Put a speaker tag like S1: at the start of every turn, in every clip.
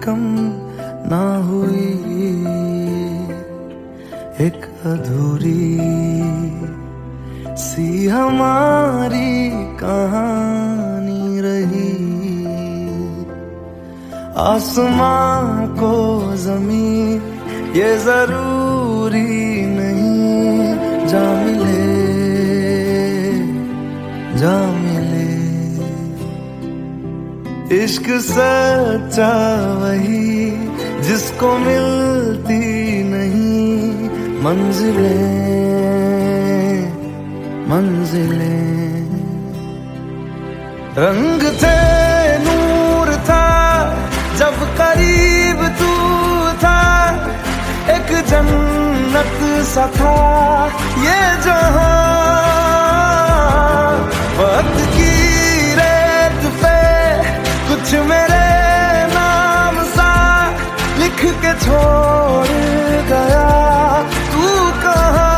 S1: कम ना हुई, एक अधूरी सी हमारी कहानी रही। आसमां को ज़मीं ये जरूरी नहीं, जा मिले जा मिले। इश्क सच्चा वही जिसको मिलती नहीं मंजिलें मंजिलें। रंग थे नूर था जब करीब तू था, एक जन्नत सा था ये जहां। वक्त की रेत पे कुछ मेरे नाम सा लिख के छोड़ गया, तू कहाँ?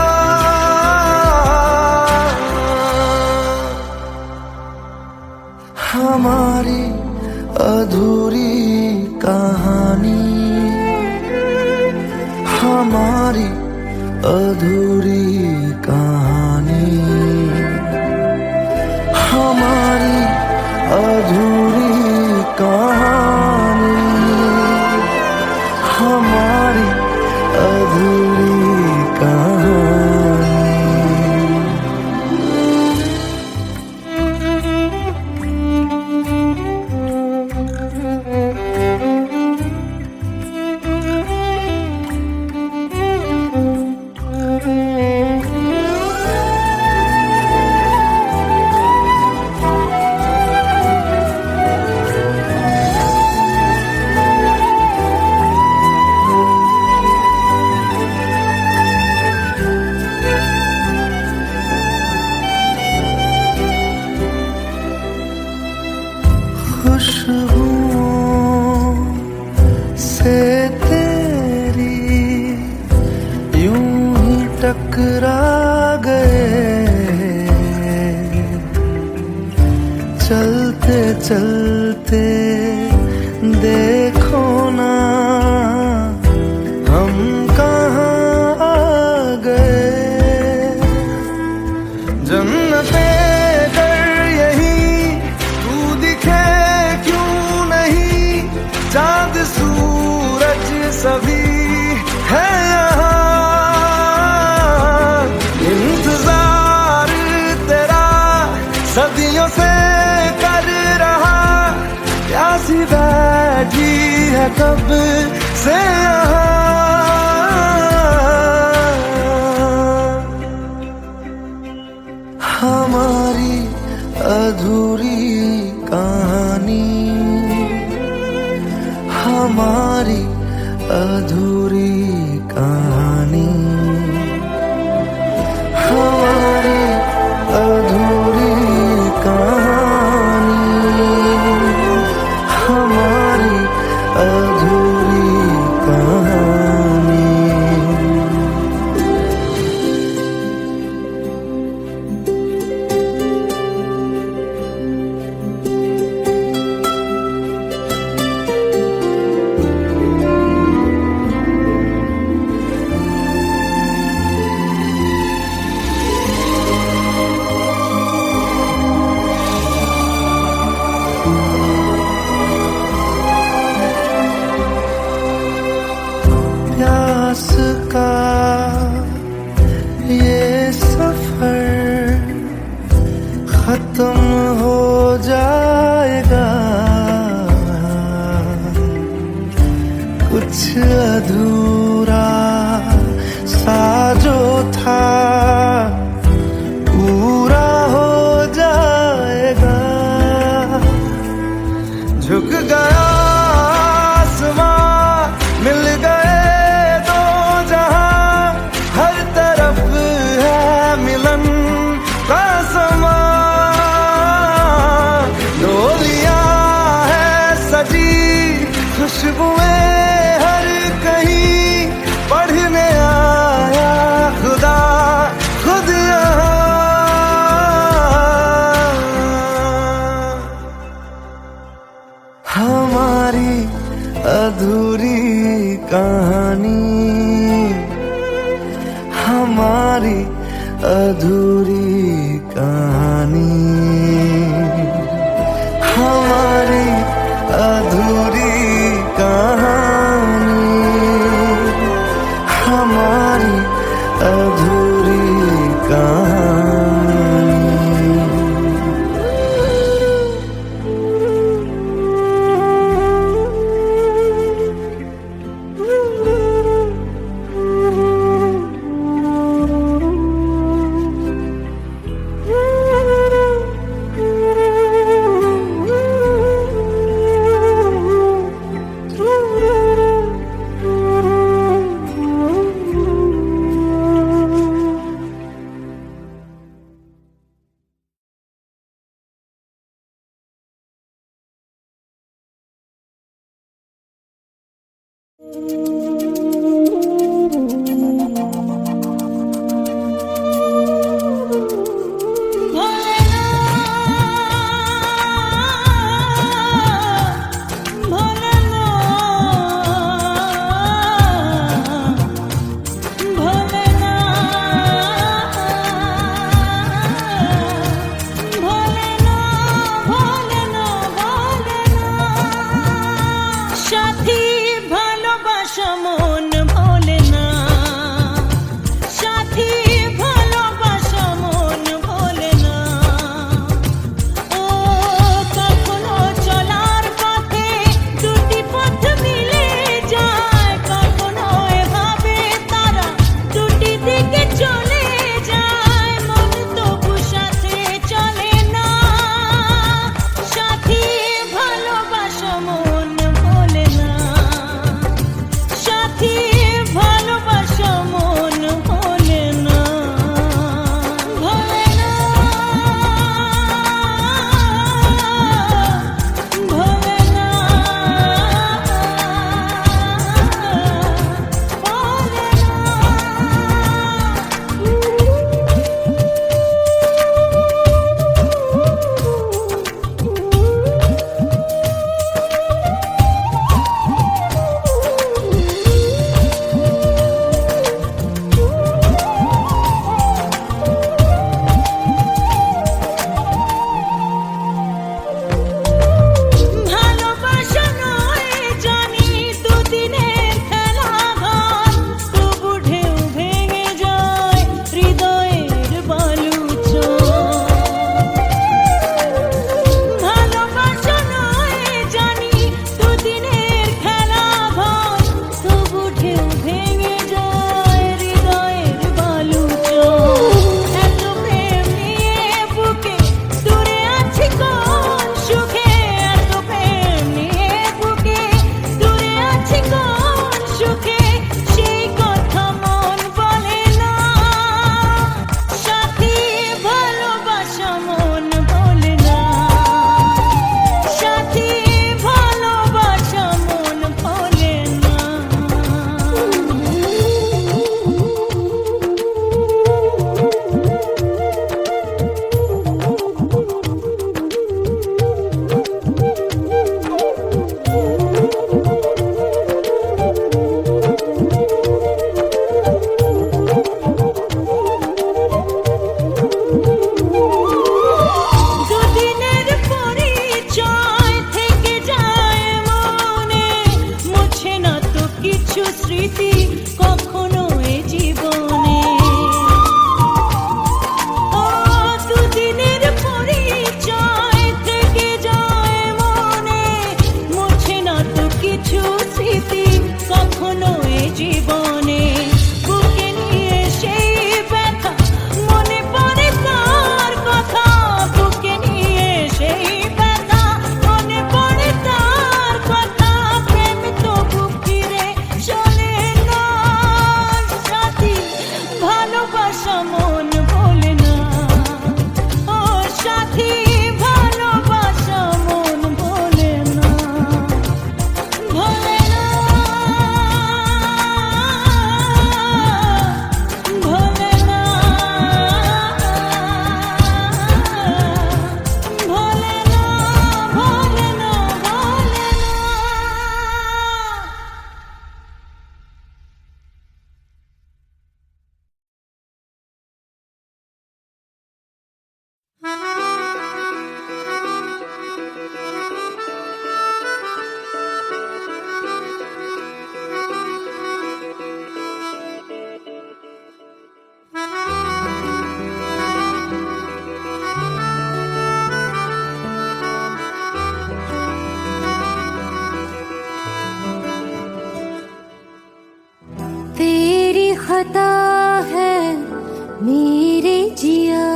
S1: हमारी अधूरी कहानी, हमारी अधूरी कहानी, हमारी अधूरी कहानी, हमारी अधूरी कहानी। खुशबुओं से तेरी यूं ही टकरा गए, चलते चलते देखो ना हम कहाँ आ गए। जन्नते चांद सूरज सभी है यहाँ, इंतजार तेरा सदियों से कर रहा, प्यासी बैठी है कब से यहाँ। हमारी अधूरी कहानी, हमारी अधूरी कहानी, हमारी अधूरी कहानी, हमारी अधूरी कहानी। प्यास का ये सफर खत्म हो जाएगा, कुछ अधूरा सा जो था पूरा हो जाएगा। झुक गया आसमां, मिल गए दो जहां, हर तरफ है मिलन का समा। डोलियां है सजी खुशबुएं हर कहीं, पढ़ने आया खुदा खुद यहाँ। हमारी अधूरी कहानी, हमारी अधूरी कहानी, हमारी अधूरी कहानी, हमारी अधूरी कहानी।
S2: সাথী ভালোবাসা মন खता है मेरे जिया,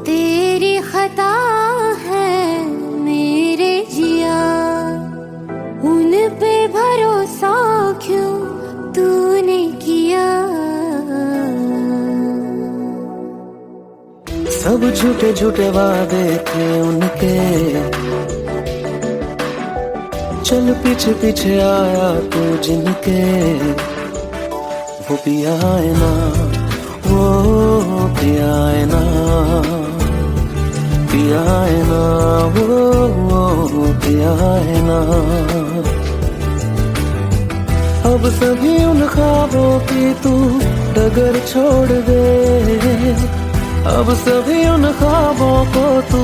S2: तेरी खता है मेरे जिया, उन पे भरोसा क्यों तूने किया।
S1: सब झूठे झूठे वादे थे उनके, चल पीछे पीछे आया तू जिनके, वो पिया है ना, वो पिया है ना, पिया है ना, वो पिया है ना। अब सभी उन ख्वाबों की तू डगर छोड़ दे, अब सभी उन ख्वाबों को तू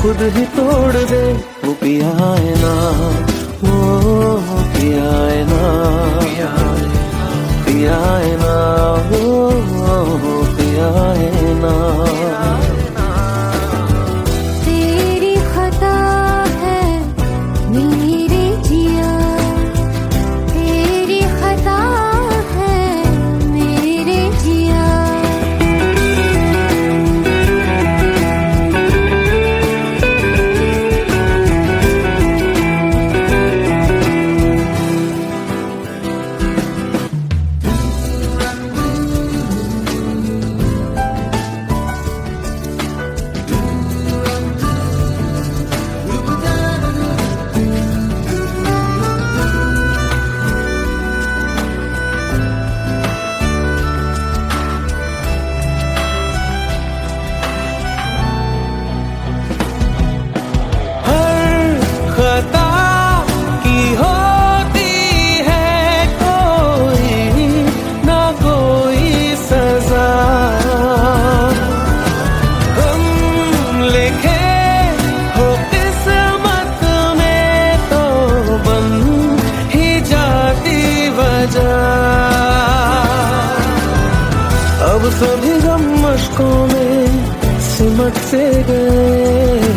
S1: खुद ही तोड़ दे। वो पिया है ना, वो पिया है ना, पिया है ना, वो पिया है ना।
S2: तेरी खता है मेरे जिया, तेरी खता है मेरे जिया।
S1: खता की होती है कोई ना कोई सजा, हम लिखे हो किस्मत में तो बन ही जाती वजह। अब सभी गम मशकों में सिमट से गए,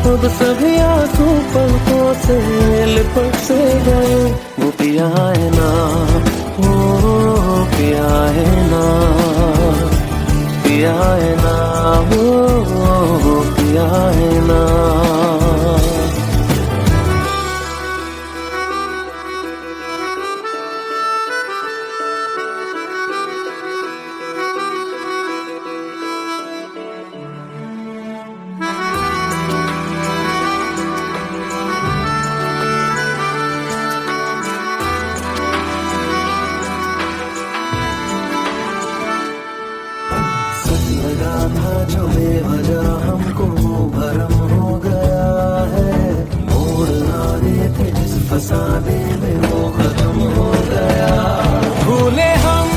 S1: अब सभी आंसू पलकों से लिपट से गए। वो पिया है ना, वो पिया है ना, पिया है ना, वो पिया है ना। लगा था जो बेवजह हमको भरम हो गया है, मोड़ आगे थे जिस फसाने में वो खत्म हो गया। भूले हम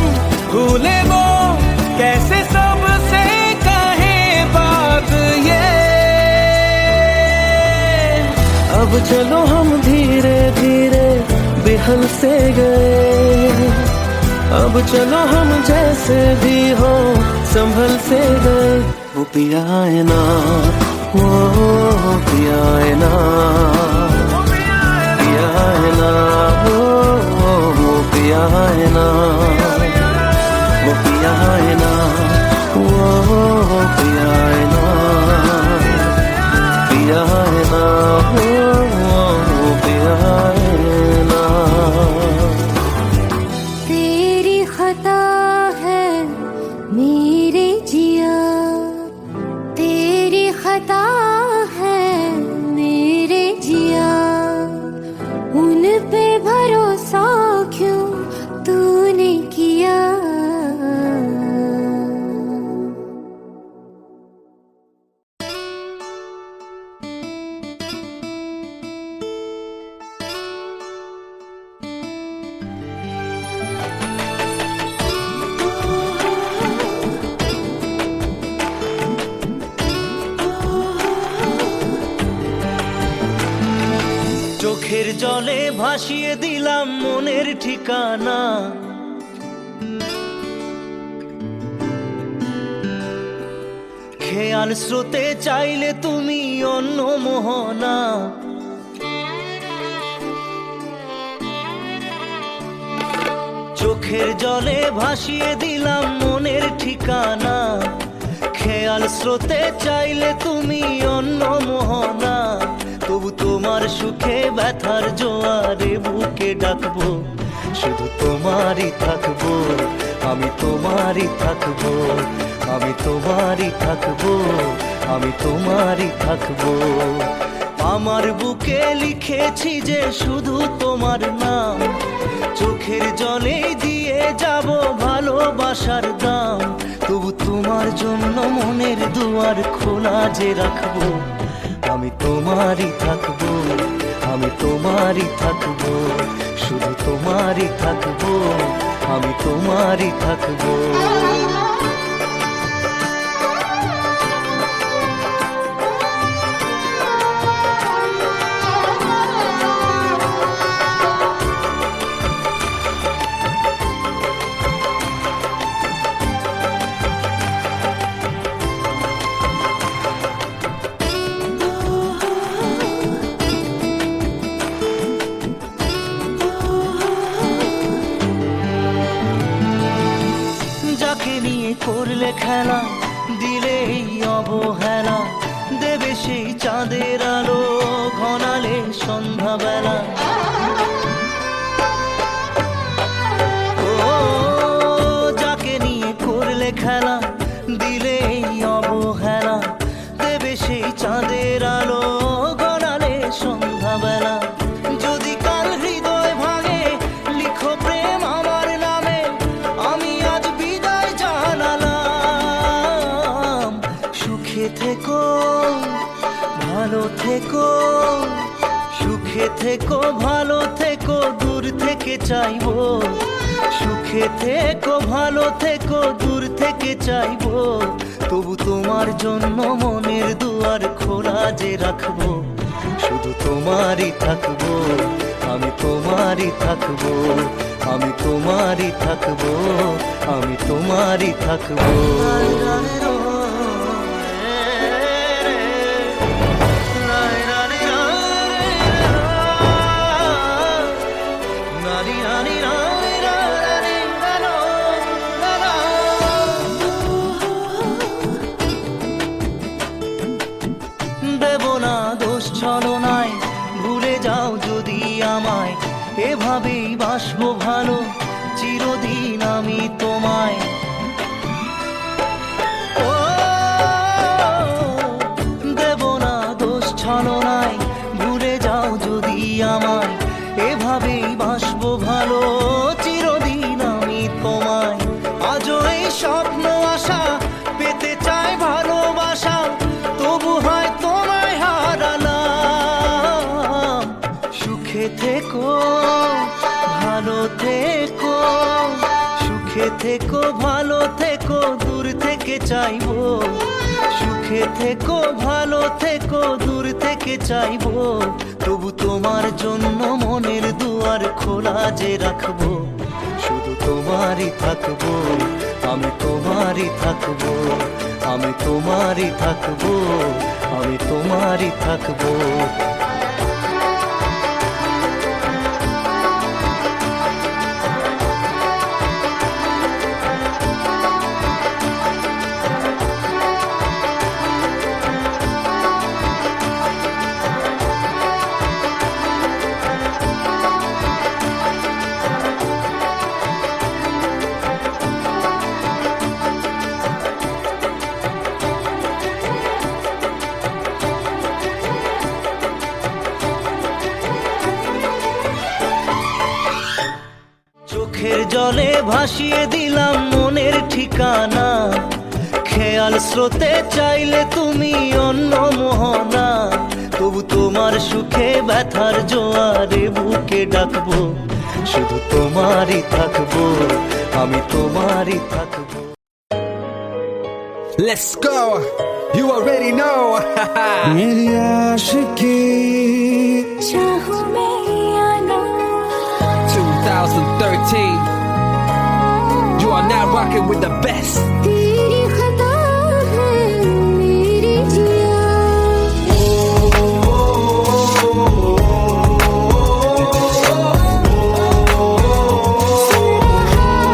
S1: भूले वो कैसे सबसे कहे बात ये, अब चलो हम धीरे धीरे बिहल से गए, अब चलो हम जैसे भी हो संभल से गए। वो पिया है ना, वो पिया है ना, पिया है ना, वो पिया है ना, वो पिया है ना, वो पिया है ना, पिया है ना, वो पिया है ना।
S2: तेरी खता है मेरे जिया, तेरी खता है मेरे जिया, उन पे भरोसा क्यों तूने किया।
S3: চোখের জলে ভাসিয়ে দিলাম মনের ঠিকানা, খেয়াল স্রোতে চাইলে তুমি অন্য মোহনা। চোখে চোখের জলে ভাসিয়ে দিলাম মনের ঠিকানা, খেয়াল স্রোতে চাইলে তুমি অন্য মোহনা, তবু তোমার সুখে ব্যথার জোয়ারে বুকে ডাকবো, শুধু তোমারই থাকবো, আমি তোমারই থাকবো, আমি তোমারই থাকবো, আমি তোমারই থাকবো। আমার বুকে লিখেছি যে শুধু তোমার নাম, চোখের জলে দিয়ে যাব ভালোবাসার দাম, তবু তোমার জন্য মনের দুয়ার খোলা যে রাখবো, আমি তোমারই থাকবো, আমি তোমারই থাকবো, শুধু তোমারই থাকবো, আমি তোমারই থাকবো। যাকে নিয়ে করলে খেলা, দিলে এই অবহেলা, দেবে সেই চাঁদের আলো ঘনালে সন্ধ্যাবেলা। ও যাকে নিয়ে করলে খেলা, দিলে এই অবহেলা, দেবে সেই চাঁদের আলো ঘনালে সন্ধ্যাবেলা। যদি কাল হৃদয় ভাঙে লিখো প্রেম আমার নামে, আমি আজ বিদায় জানালাম। সুখে থেকো ভালো থেকো, সুখে থেকো ভালো থেকো, দূর থেকে চাইবো, সুখে থেকো ভালো থেকো, দূর থেকে চাইবো, তবু তোমার জন্য মনের দুয়ার খোলা যে রাখবো, শুধু তোমারই থাকবো, আমি তোমারই থাকবো, আমি তোমারই থাকবো, আমি তোমারই থাকবো। দেব না দোষ ছলনায়, ভুলে যাও যদি আমায়, এভাবেই বাসবো ভালো চিরদিন আমি তোমায়। ও দেব না দোষ ছলনায়, ভুলে যাও যদি আমায়, এভাবেই বাসবো ভালো চিরদিন আমি তোমায়। আজও এই স্বপ্ন আশা পেতে চাই ভালোবাসা, তবু হয় তোমায় হারালাম। সুখে থেকো ভালো থেকো, সুখে থেকো ভালো থেকো, দূর থেকে চাইবো, সুখে থেকো ভালো থেকো, দূর থেকে চাইবো, তবু তোমার জন্য মনের দুয়ার খোলা যে রাখবো, শুধু তোমারই থাকবো, আমি তোমারই থাকবো, আমি তোমারই থাকবো, আমি তোমারই থাকবো। চোখের জলে ভাসিয়ে দিলাম মনের ঠিকানা, খেয়াল স্রোতে চাইলে তুমি অন্য মোহনা, তবু তোমার সুখে ব্যথার জোয়ারে বুকে ডাকবো, শুধু তোমারই থাকবো, আমি তোমারই থাকবো।
S4: Let's go, you already know.
S1: मेरी आशिकी
S2: चाहूं मैं या ना,
S4: 2013, you are now rocking with the best.
S2: तेरी खता है मेरी जिया, सुन रहा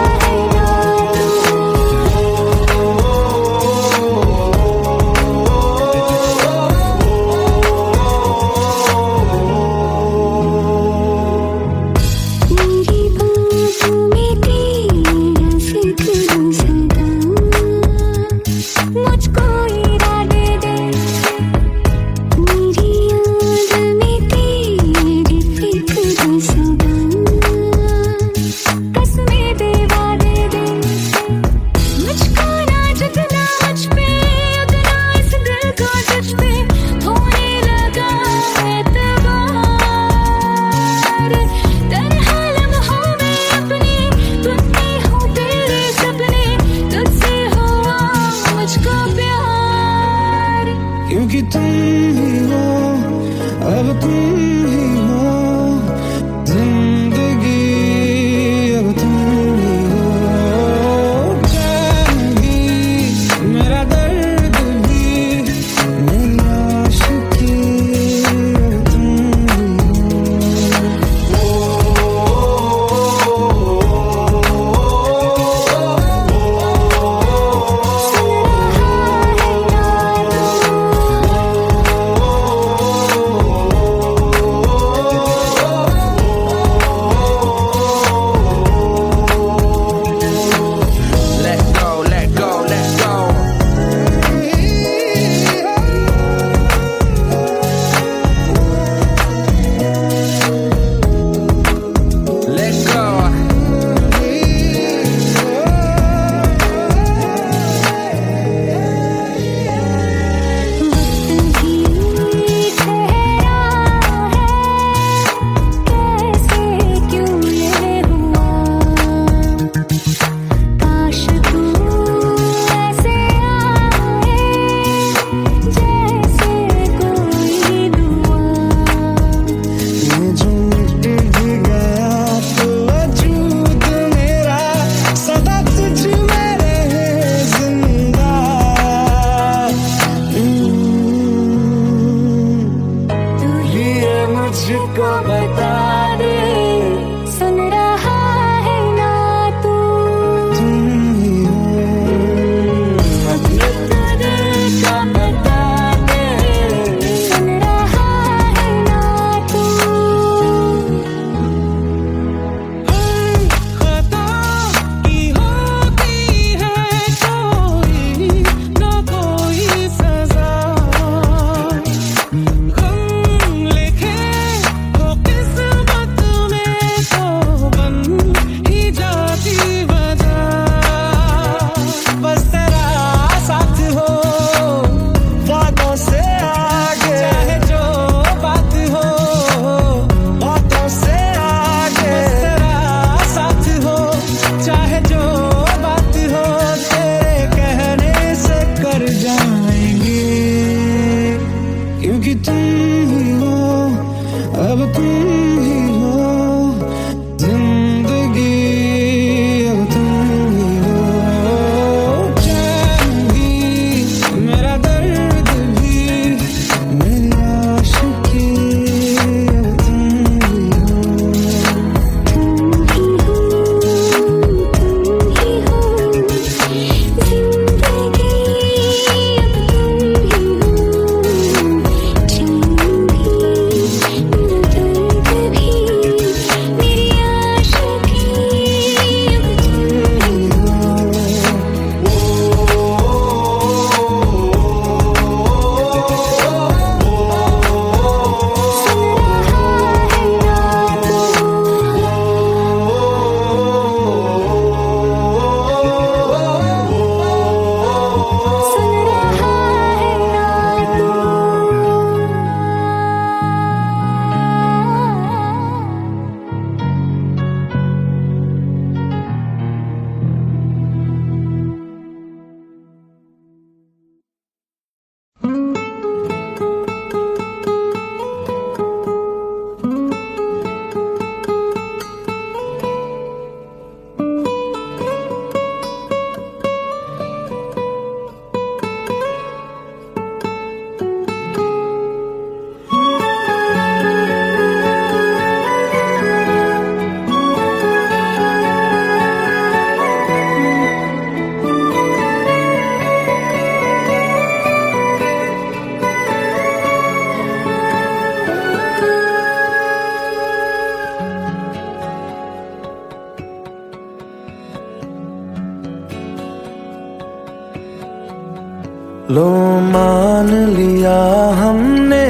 S1: लो मान लिया हमने,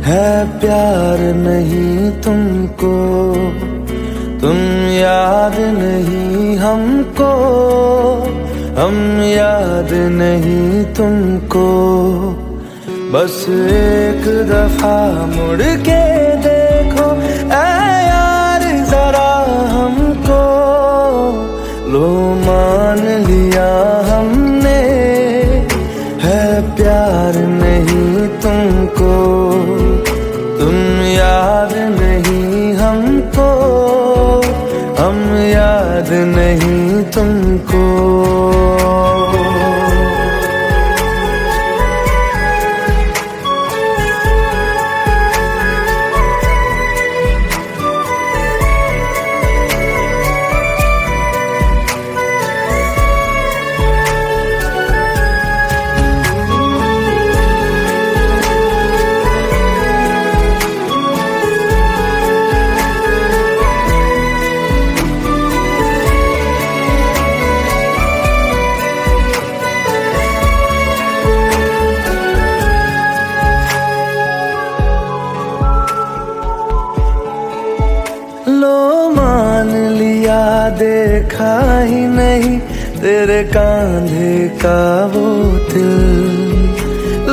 S1: है प्यार नहीं तुमको, तुम याद नहीं हमको, हम याद नहीं तुमको। बस एक दफा मुड़ के देखो ऐ यार जरा हमको, लो मान लिया हमने, है प्यार नहीं तुमको, तुम याद नहीं हमको, हम याद नहीं तुमको। लो मान लिया देखा ही नहीं तेरे कांधे का वो दिल,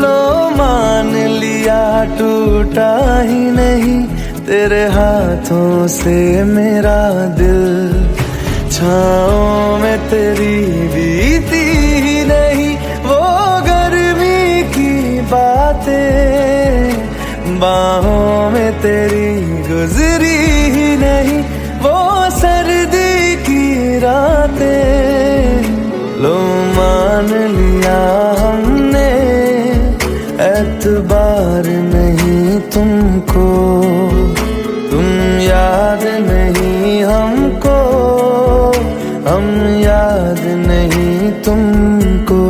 S1: लो मान लिया टूटा ही नहीं तेरे हाथों से मेरा दिल। छाँव में तेरी बीती ही नहीं वो गर्मी की बातें, बाहों में तेरी गुजरी ही नहीं वो सर्दी की रातें। लो मान लिया हमने, एतबार नहीं तुमको, तुम याद नहीं हमको, हम याद नहीं तुमको।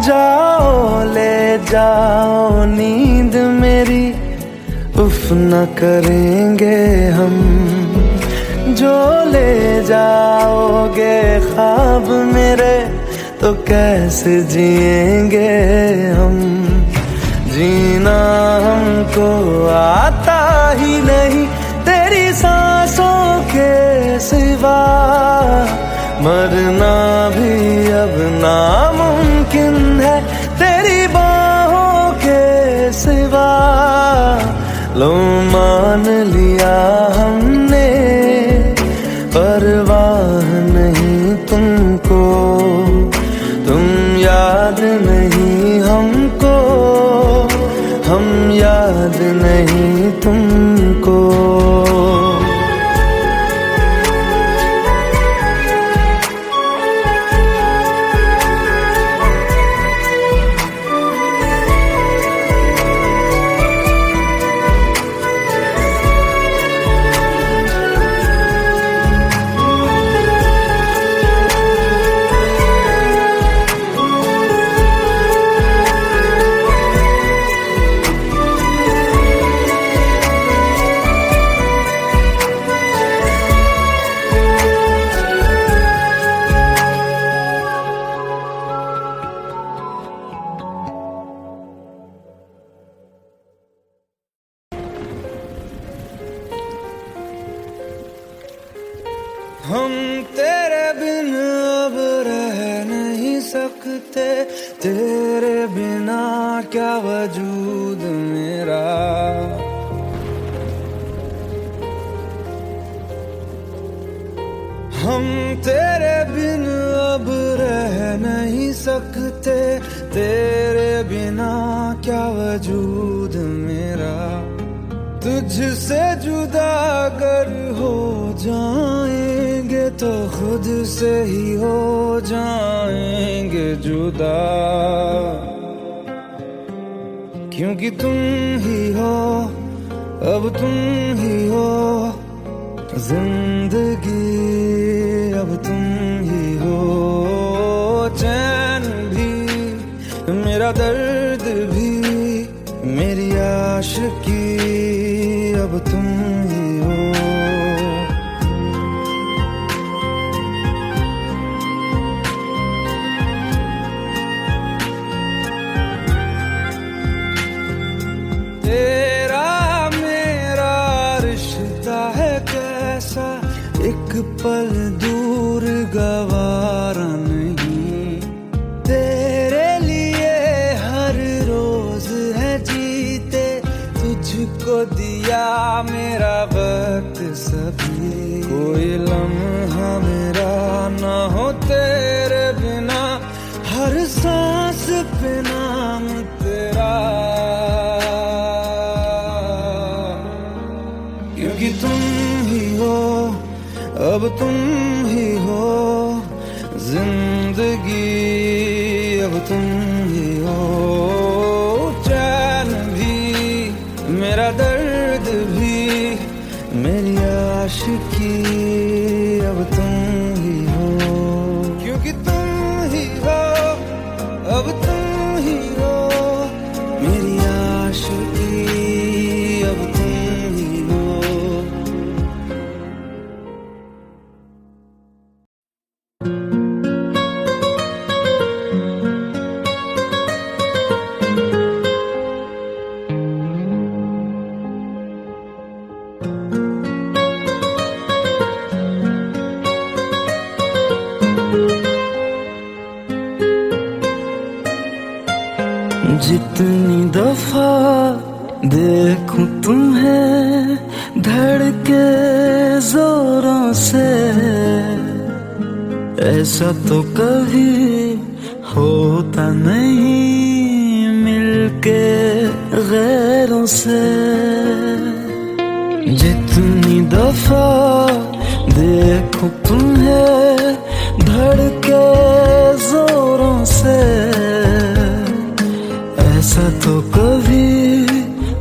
S1: जाओ ले जाओ नींद मेरी, उफ न करेंगे हम, जो ले जाओगे ख्वाब मेरे तो कैसे जिएंगे हम। जीना हमको आता ही नहीं तेरी सांसों के सिवा, मरना भी अब नामुमकिन है तेरी बाहों के सिवा। लो मान लिया हमने, परवाह नहीं तुमको, तुम याद नहीं हमको, हम याद नहीं तुमको। हम तेरे बिन अब रह नहीं सकते, तेरे बिना क्या वजूद मेरा। हम तेरे बिन अब रह नहीं सकते, तेरे बिना क्या वजूद मेरा। तुझसे जुदा अगर हो जाएंगे तो खुद से ही हो जाएंगे जुदा। क्योंकि तुम ही हो, अब तुम ही हो जिंदगी, अब तुम ही हो चैन भी, मेरा दर्द भी, मेरी आशिकी, अब तुम ही हो। तेरा मेरा रिश्ता है कैसा, एक पल दूर गवारा नहीं, तेरे लिए हर रोज है जीते, तुझको दिया मेरा वक्त सभी, कोई लम्हा मेरा ना हो तेरे बिना, हर सांस पे नाम तेरा, क्योंकि तुम ही हो, अब तुम ही हो जिंदगी, अब तुम ही हो चैन भी, मेरा दर्द भी, मेरी आशिकी, अब तुम ही हो, क्योंकि तुम ही हो, अब तुम ही हो मेरी आशिकी, अब तुम ही हो। जितनी दफा देखूं तुम्हें धड़के जोरों से, ऐसा तो कभी होता नहीं मिलके गैरों से। जितनी दफा देखूं तुम्हें धड़के जोरों से, ऐसा तो कभी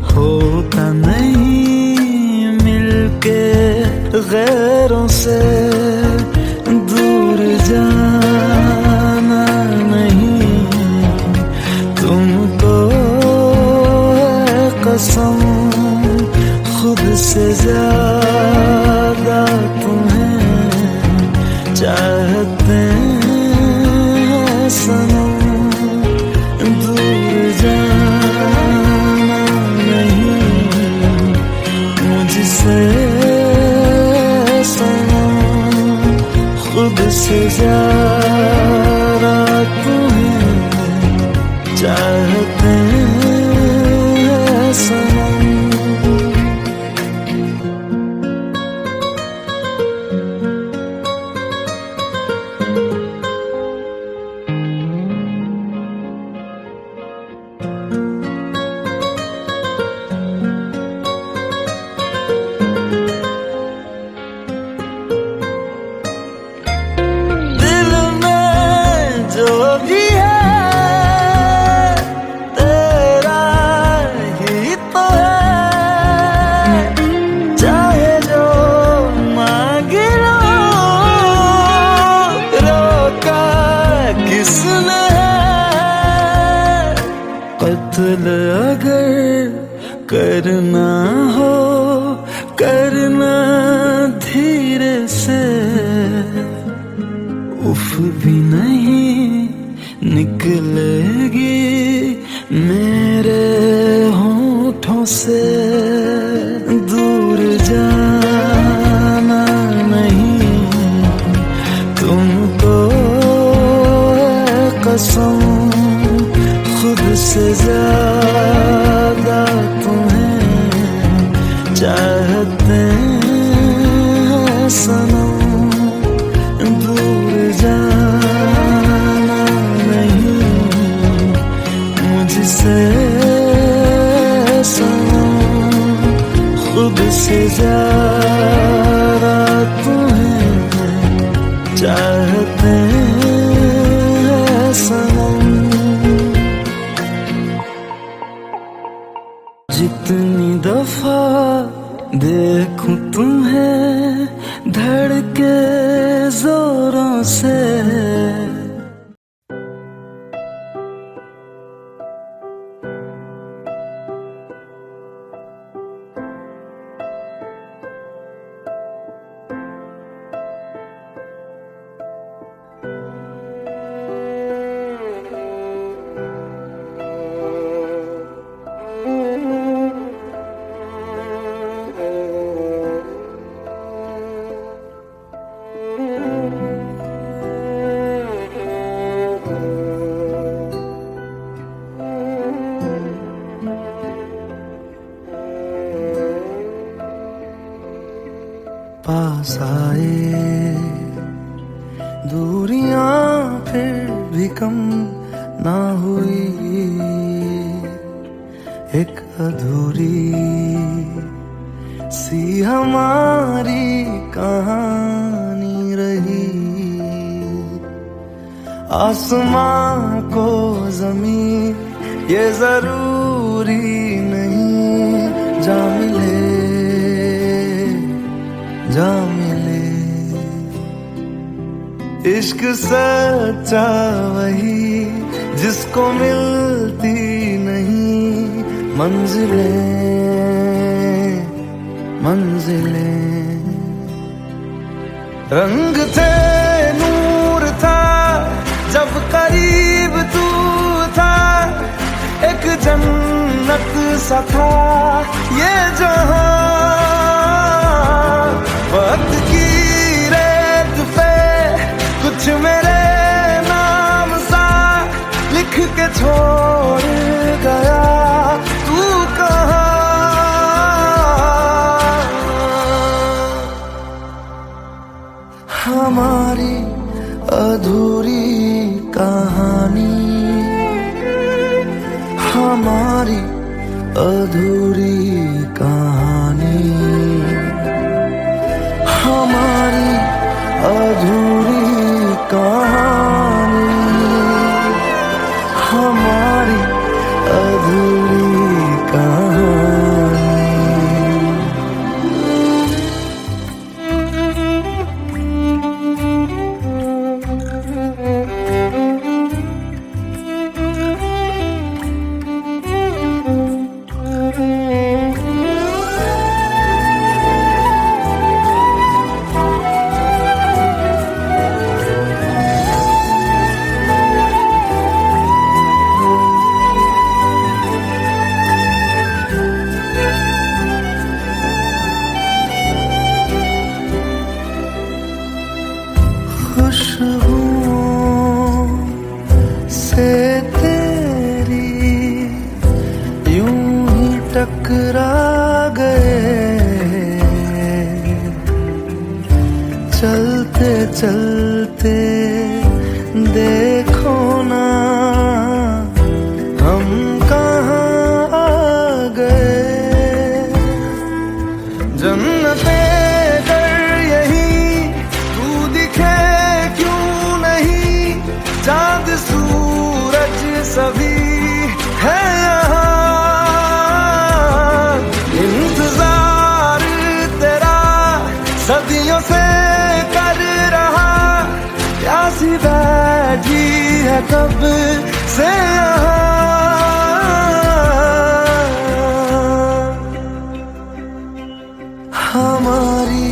S1: होता नहीं मिलके गैरों से। दूर जाना नहीं तुमको है कसम, खुद से ज्यादा तुम्हें चाहते हैं सनम। दूर जाना नहीं मुझसे सनम, खुद से ज्यादा तुम्हें चाहते हैं सनम। कत्ल अगर करना हो करना धीरे से, उफ भी नहीं निकलेगी मेरे होठों से। दूर जाना नहीं तुमको है कसम, खुद से ज्यादा तुम्हें चाहते हैं सनम। दूर जाना नहीं मुझसे सनम, खुद से ज्यादा तुम्हें चाहते हैं सनम। दफा देखूं तुम्हें धड़के जोरों से, पास आए दूरियां फिर भी कम ना हुई, एक अधूरी सी हमारी कहानी रही। आसमां को जमीन ये जरूरी नहीं, जा मिले जा मिले। इश्क सच्चा वही जिसको मिलती नहीं मंजिलें मंजिलें। रंग थे नूर था जब करीब तू था, एक जन्नत सा था ये जहां। वक्त की रेत पे कुछ मेरे नाम सा लिख के छोड़ गया, तू कहाँ? हमारी अधूरी कहानी, हमारी अधूरी कहानी, हमारी अधूरी कहानी, हमारी अधूरी कहानी। खुशबुओं से तेरी यूं ही टकरा गए, चलते चलते देखो ना हम कहाँ आ गए। जन्नते चांद सूरज सभी है यहाँ, इंतजार तेरा सदियों से कर रहा, प्यासी बैठी है कब से यहाँ। हमारी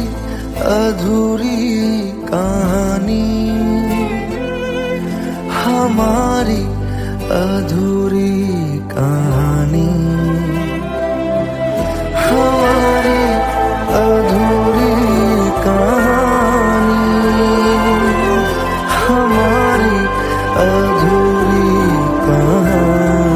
S1: अधूरी कहानी, हमारी अधूरी कहानी, हमारी अधूरी कहानी, हमारी अधूरी कहानी।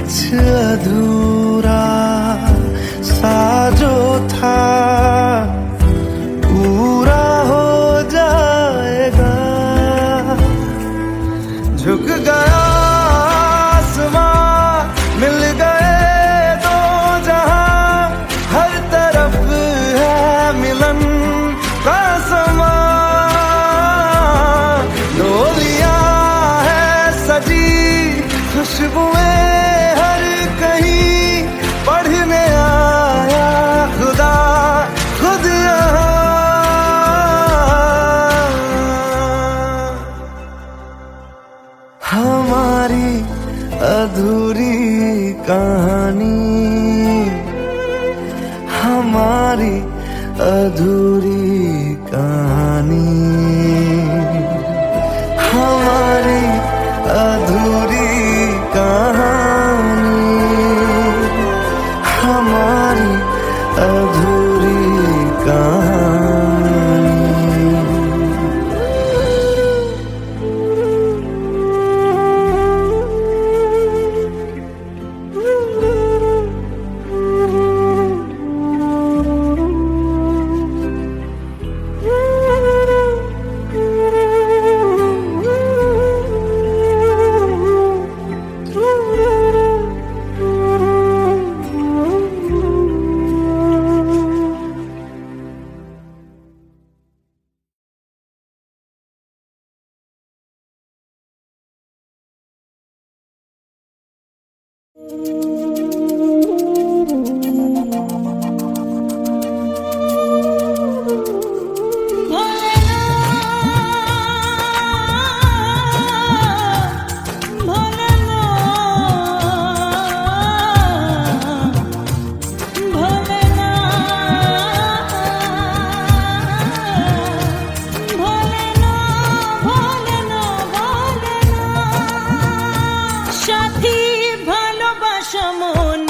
S1: कुछ अधूरा सा जो था पूरा हो जाएगा। झुक गया आसमां, मिल गए दो जहां, हर तरफ है मिलन का समा। डोलियां है सजी, खुशबुएं हर कहीं, पढ़ने आया खुदा खुद यहाँ। हमारी अधूरी कहानी, हमारी अधूरी कहानी, हमारी अधूरी कहानी, हमारी अधूरी कहानी।
S2: সাথী ভালোবাসা মন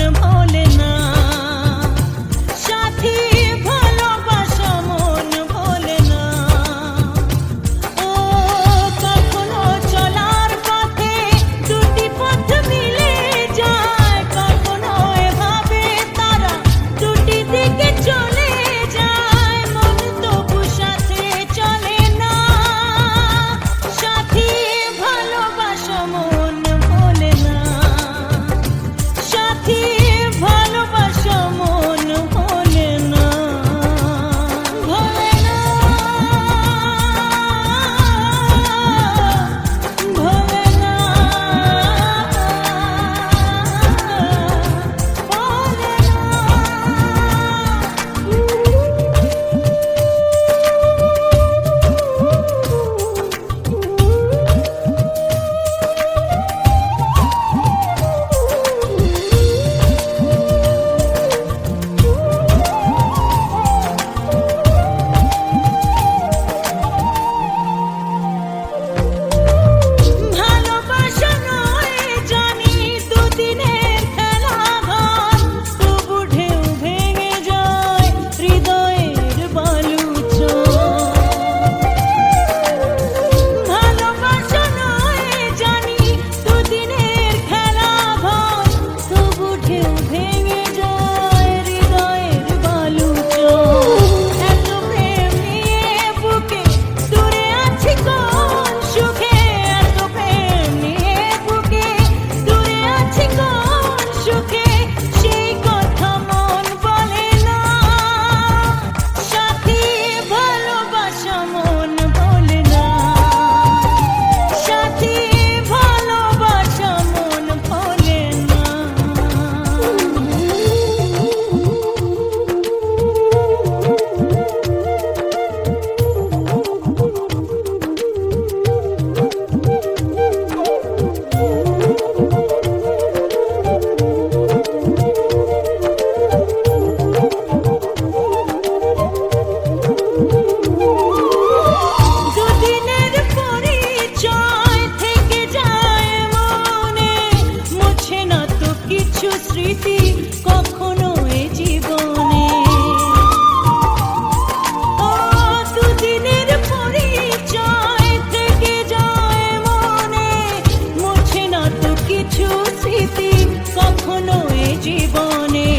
S5: কখনো এ জীবনে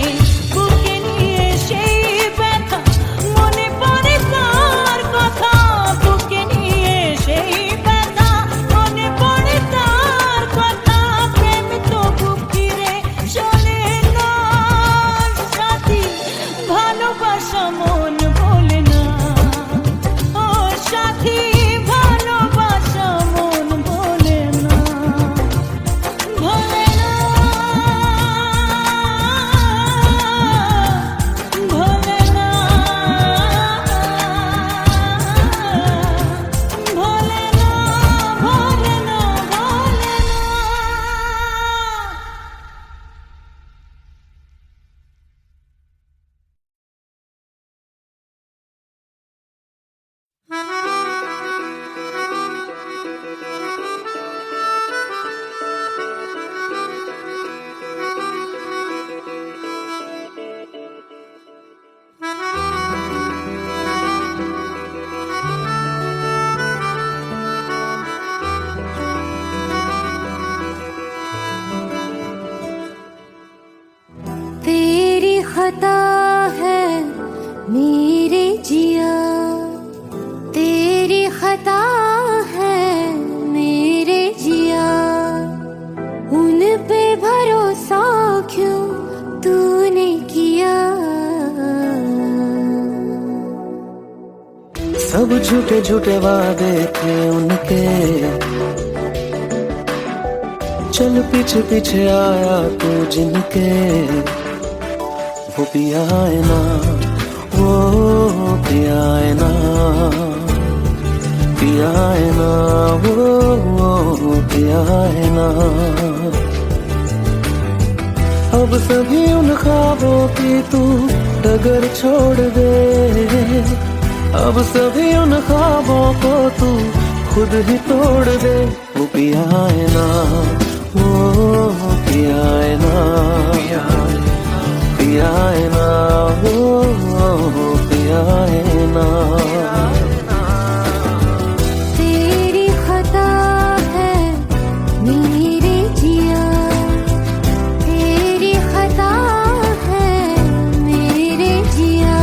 S5: বুকে নিয়ে সেই ব্যথা মনে পড়ে তার কথা বুকে নিয়ে সেই ব্যথা মনে পড়ে তার কথা প্রেম তো বুক ফিরে চলে না সাথী ভালোবাসা মন বলে না ও সাথী ভালোবাসা মন বলে না ভোলে না ভোলে না ভোলে না ভোলে না ভোলে না
S2: तेरी खता है मेरे जिया तेरी खता है मेरे जिया उन पे भरोसा क्यों तूने किया
S1: सब झूठे झूठे वादे थे उनके, चल पीछे पीछे आया तू जिनके, वो पिया है ना, वो पिया है ना, पिया है ना, वो पिया है ना। अब सभी उन ख्वाबों की तू डगर छोड़ दे, अब सभी उन ख्वाबों को तू खुद ही तोड़ दे। वो पिया है ना, वो पिया है ना, पिया है ना, वो पिया है ना।
S2: तेरी खता है मेरे जिया तेरी खता है मेरे जिया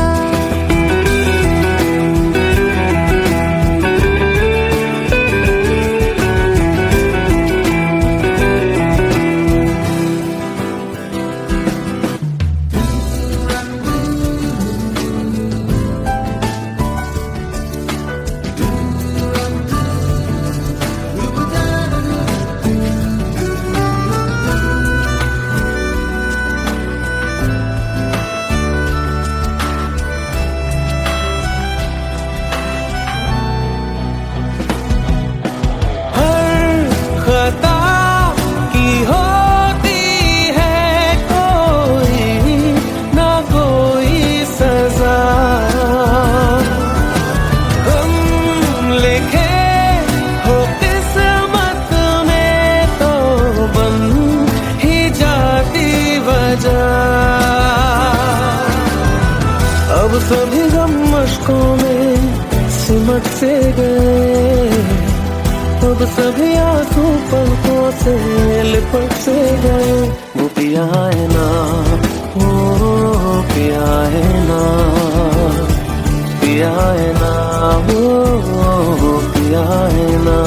S1: अब सभी गम मशकों में सिमट से गए, अब सभी आंसू पलकों से लिपट से गए। वो पिया है ना, वो पिया है ना, पिया है ना, वो पिया है ना।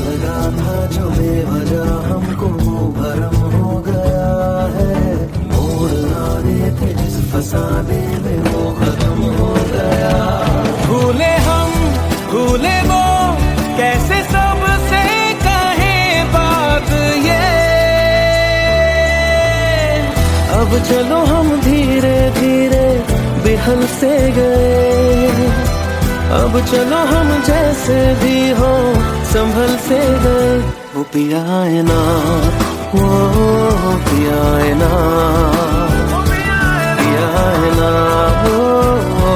S1: लगा था जो बेवजह हमको वो भरम हो गया है, मोड़ आने थे जिस फसाने में वो खत्म हो गया।
S3: भूले हम भूले वो कैसे सबसे कहे बात ये,
S1: अब चलो हम धीरे धीरे बेहल से गए, अब चलो हम जैसे भी हो संभल से गए। वो पिया है ना, वो पिया है ना, पिया है ना, वो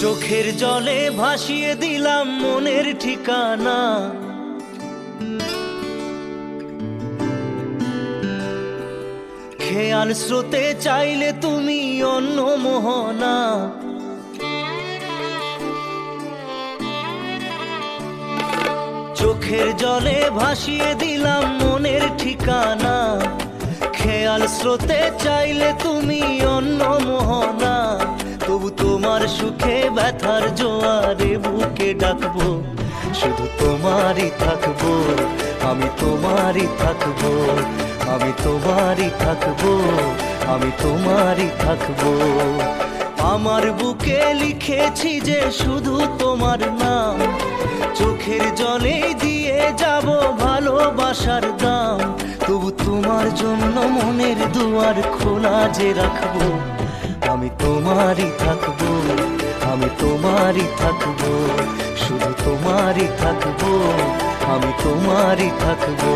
S3: চোখের জলে ভাসিয়ে দিলাম মনের ঠিকানা। খেয়াল স্রোতে চাইলে তুমি অন্য মোহনা। চোখের জলে ভাসিয়ে দিলাম মনের ঠিকানা। খেয়াল স্রোতে চাইলে তুমি অন্য মোহনা। তবু তোমার সুখে ব্যথার জোয়ারে বুকে ডাকবো, শুধু তোমারই থাকবো, আমি তোমারই থাকবো, আমি তোমারই থাকবো, আমি তোমারই থাকবো। আমার বুকে লিখেছি যে শুধু তোমার নাম, চোখের জলে দিয়ে যাব ভালোবাসার দাম। তবু তোমার জন্য মনের দুয়ার খোলা যে রাখবো, আমি তোমারই থাকবো, আমি তোমারই থাকবো, শুধু তোমারই থাকবো, আমি তোমারই থাকবো।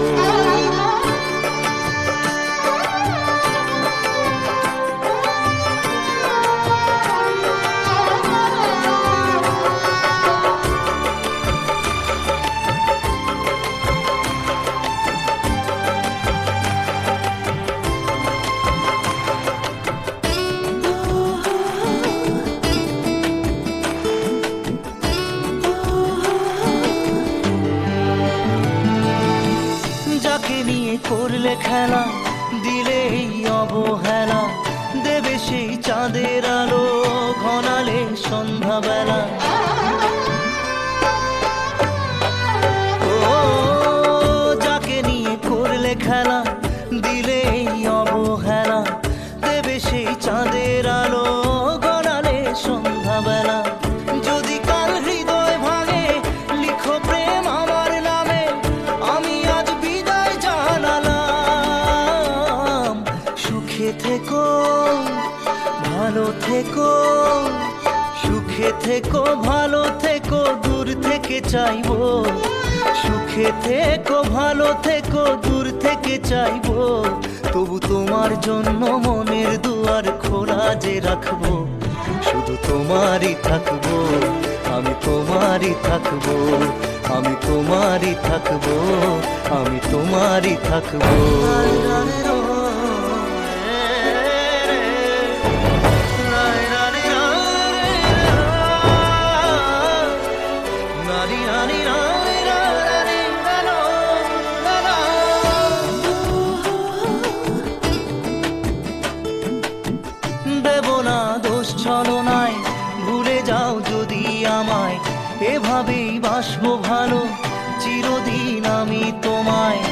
S3: যাকে নিয়ে করলে খেলা, দিলে এই অবহেলা, দেবে সেই চাঁদের আলো ঘনালে সন্ধ্যাবেলা। ও যাকে নিয়ে করলে খেলা, দিলে এই অবহেলা, দেবে সেই চাঁদের আলো ঘনালে সন্ধ্যাবেলা। যদি কাল হৃদয় ভাঙে লিখো প্রেম আমার নামে, আমি আজ বিদায় জানালাম। সুখে থেকো, ভালো থেকো, সুখে থেকো, ভালো থেকো, দূর থেকে চাইবো। সুখে থেকো, ভালো থেকো, দূর থেকে চাইবো। তবু তোমার জন্য মনের দুয়ার খোলা যে রাখবো, শুধু তোমারই থাকবো, আমি তোমারই থাকবো, আমি তোমারই থাকবো, আমি তোমারই থাকবো। দেব না দোষ ছলনায়, ভুলে যাও যদি আমায়, এভাবেই বাসবো ভালো চিরদিন আমি তোমায়।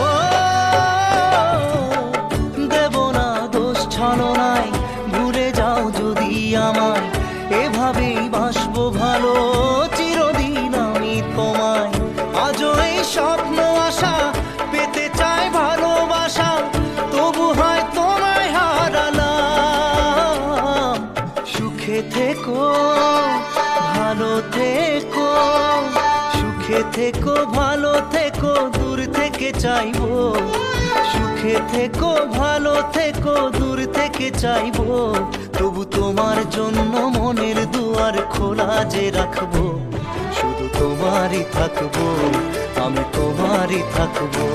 S3: ও দেব না দোষ ছলনায়, ভুলে যাও যদি আমায়, এভাবেই বাসবো ভালো চিরদিন আমি তোমায়। আজও এই স্বপ্ন আশা পেতে চাই ভালোবাসা, তবু হয় তোমায় হারালাম। সুখে থেকো, ভালো থেকো, সুখে থেকো, ভালো থেকো, দূর থেকে চাইবো। সুখে থেকো, ভালো থেকো, দূর থেকে চাইবো। তবু তোমার জন্য মনের দুয়ার খোলা যে রাখবো, শুধু তোমারই থাকবো, আমি তোমারই থাকবো,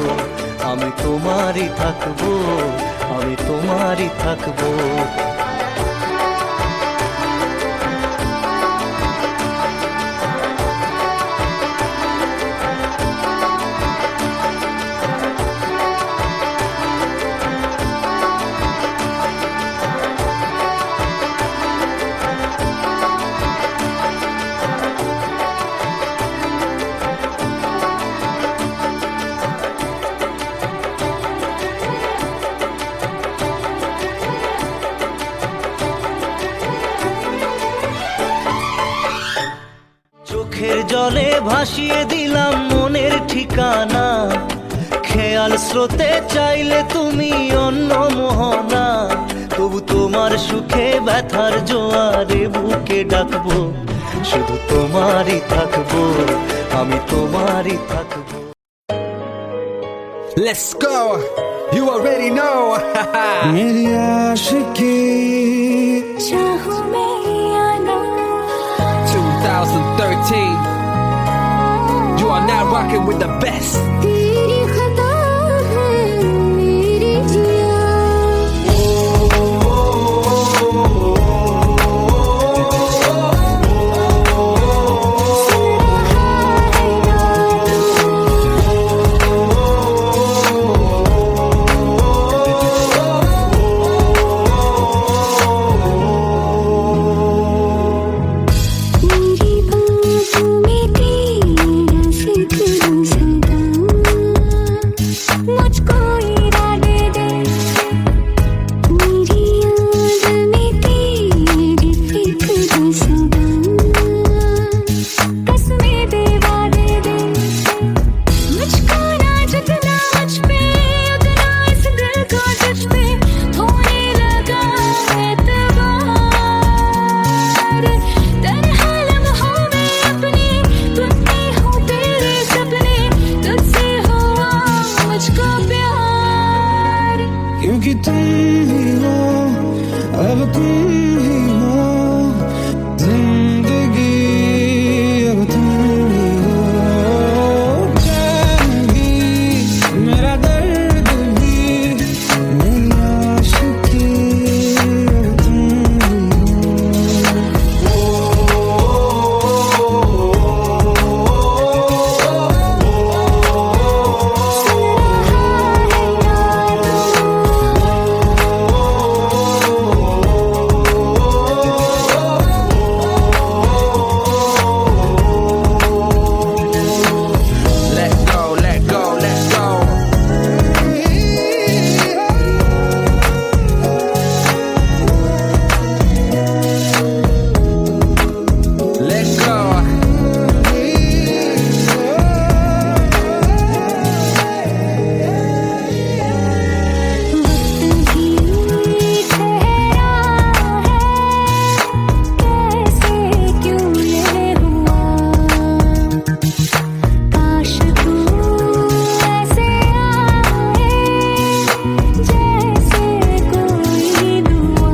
S3: আমি তোমারই থাকবো, আমি তোমারই থাকবো। চোখের জলে ভাসিয়ে দিলাম মনের ঠিকানা। খেয়াল স্রোতে চাইলে তুমি অন্য মোহনা। তবু তোমার সুখে ব্যথার জোয়ারে বুকে ডাকবো, শুধু তোমারই থাকবো, আমি তোমারই থাকবো।
S4: Let's go. You already know.
S1: मेरी आशिकी
S2: चाहूं मैं या ना
S4: 2013. You are now rocking with the best.
S2: तेरी खता है मेरी जिया मेरी बातों में तेरा जिक्र सदा मुझको इरादे दे मेरी याद में तेरी फिक्र सदा कसमें दे वादे दे मुझको ना झुकना मुझ पे उतना इस दिल को तुझ पे होने लगा एतबार तन्हा लम्हों में अपने टूटते हो तेरे सपने तुझसे हुआ मुझको प्यार
S1: क्योंकि तुम ही हो, अब तुम ही हो जिंदगी, अब तुम ही हो चैन भी, मेरा दर्द भी, मेरी आशिकी, अब तुम ही
S4: Let go, let go, let go. Let go.
S2: वक्त भी ठहरा है कैसे क्यों ये हुआ काश तू ऐसे आए जैसे कोई दुआ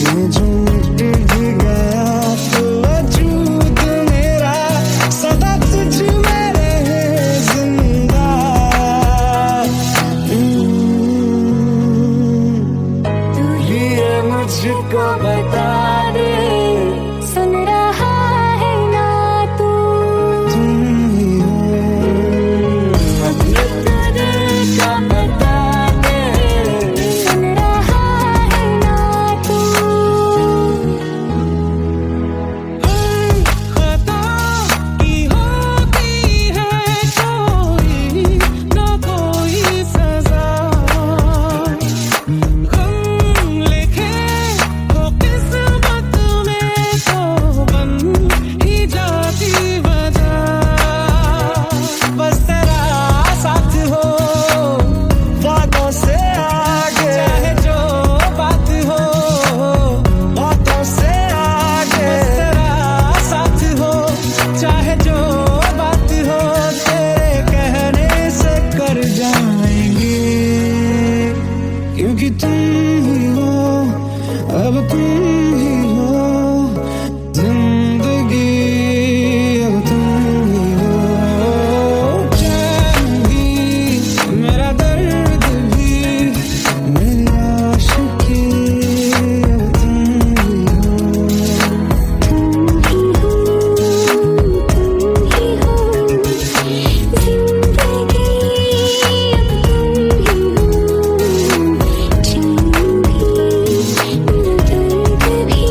S1: ये जो मिट भी गया तो वजूद मेरा सदा तुझ में रहे जिंदा
S2: तू
S1: ये मुझको बता दे
S2: सुन रहा है ना तू
S1: तुम ही हो
S2: ये तो दिल का बता दे सुन रहा है ना तू
S1: खता की होती है कोई ना कोई सजा गम लिखे हो किस्मत में तो बन ही जाती वजह बस तेरा साथ हो वादों से आगे चाहे जो बात हो बातों से आगे बस तेरा साथ हो चाहे जो बात हो तेरे कहने से कर जाएंगे क्योंकि तुम ही हो अब तुम ही हो जिंदगी अब तुम ही हो चैन भी मेरा दर्द भी मेरी आशिकी अब तुम ही हो
S2: तुम ही हो जिंदगी अब तुम ही हो चैन भी मेरा दर्द भी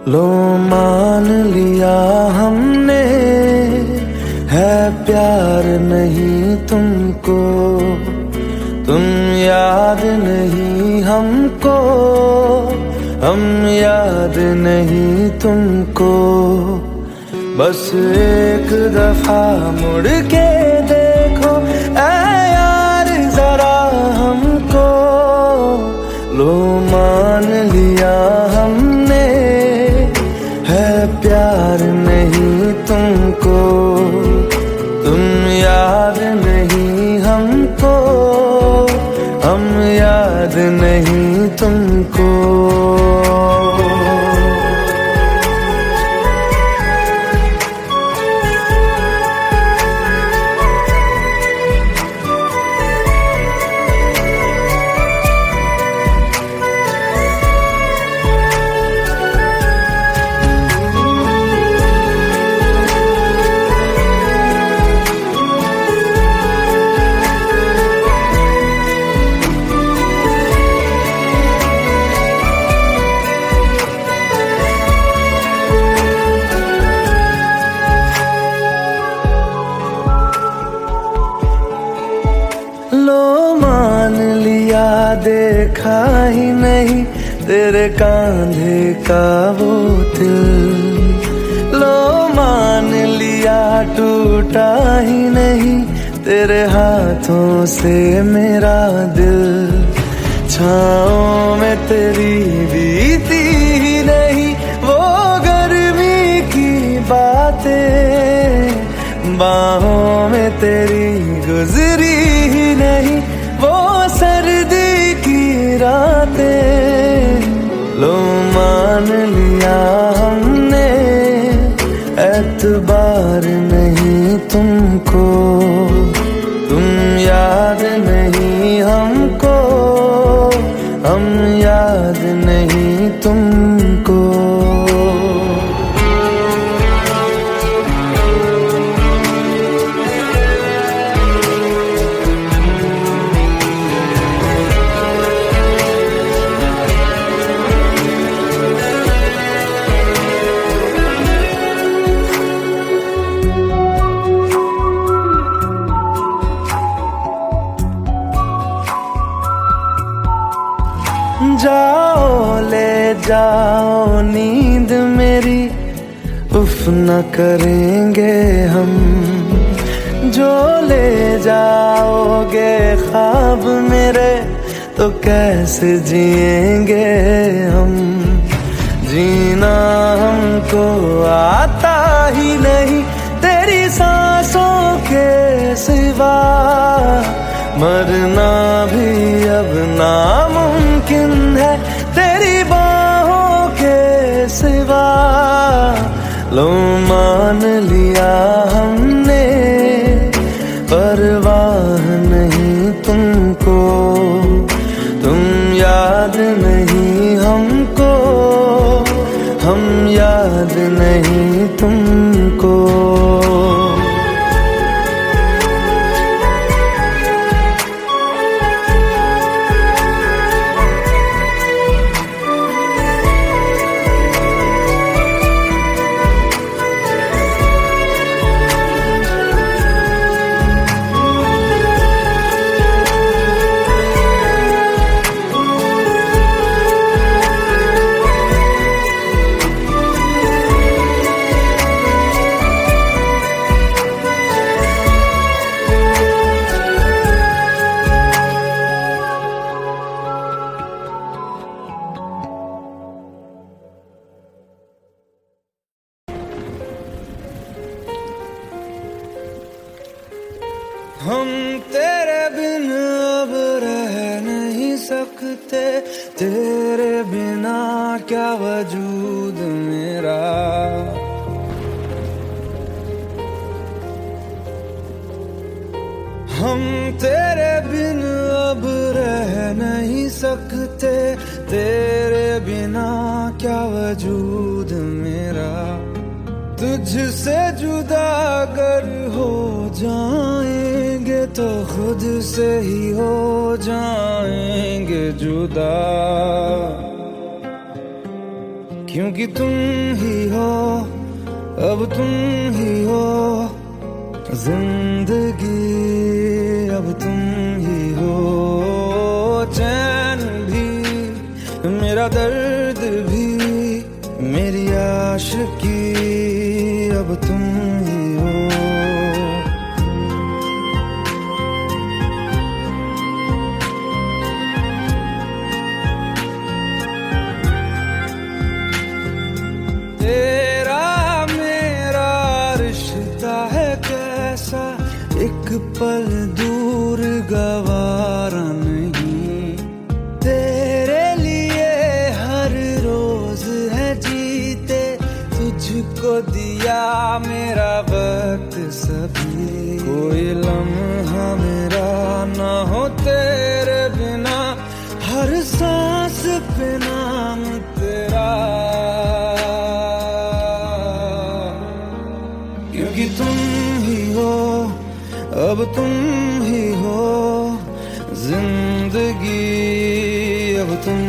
S1: लो मान लिया हमने है प्यार नहीं तुमको, तुम याद नहीं हमको, हम याद नहीं तुमको। बस एक दफा मुड़ के देखो ऐ यार जरा हमको, लो मान लिया हमने है प्यार नहीं तुमको, तुम याद नहीं हमको, हम याद नहीं तुमको। लो मान लिया देखा ही नहीं तेरे कांधे का वो दिल, लो मान लिया टूटा ही नहीं तेरे हाथों से मेरा दिल। छाँव में तेरी बीती ही नहीं वो गर्मी की बातें, बाहों में तेरी गुजरी ही नहीं वो सर्दी की रातें। लो मान लिया हमने एतबार नहीं तुमको, तुम याद नहीं हमको, हम याद नहीं तुमको। जाओ ले जाओ नींद मेरी, उफ न करेंगे हम, जो ले जाओगे ख्वाब मेरे तो कैसे जिएंगे हम। जीना हमको आता ही नहीं तेरी सांसों के सिवा, मरना भी अब नामुमकिन है तेरी बाहों के सिवा। लो मान लिया हमने परवाह नहीं तुमको, तुम याद नहीं हमको, हम याद नहीं तुमको। हम तेरे बिन अब रह नहीं सकते, तेरे बिना क्या वजूद मेरा। हम तेरे बिन अब रह नहीं सकते, तेरे बिना क्या वजूद मेरा। तुझसे जुदा अगर हो जाएंगे तो खुद से ही हो जाएंगे जुदा। क्योंकि तुम ही हो, अब तुम ही हो जिंदगी, अब तुम ही हो चैन भी, मेरा दर्द भी, मेरी आशिकी, अब तुम ही हो। तेरा मेरा रिश्ता है कैसा, एक पल दूर गवारा नहीं, तेरे लिए हर रोज है जीते, तुझको दिया मेरा वक्त सभी, कोई लम्हा मेरा ना हो तेरे बिना, हर सांस पे नाम तेरा, क्योंकि तुम ही हो, अब तुम ही हो जिंदगी, अब तुम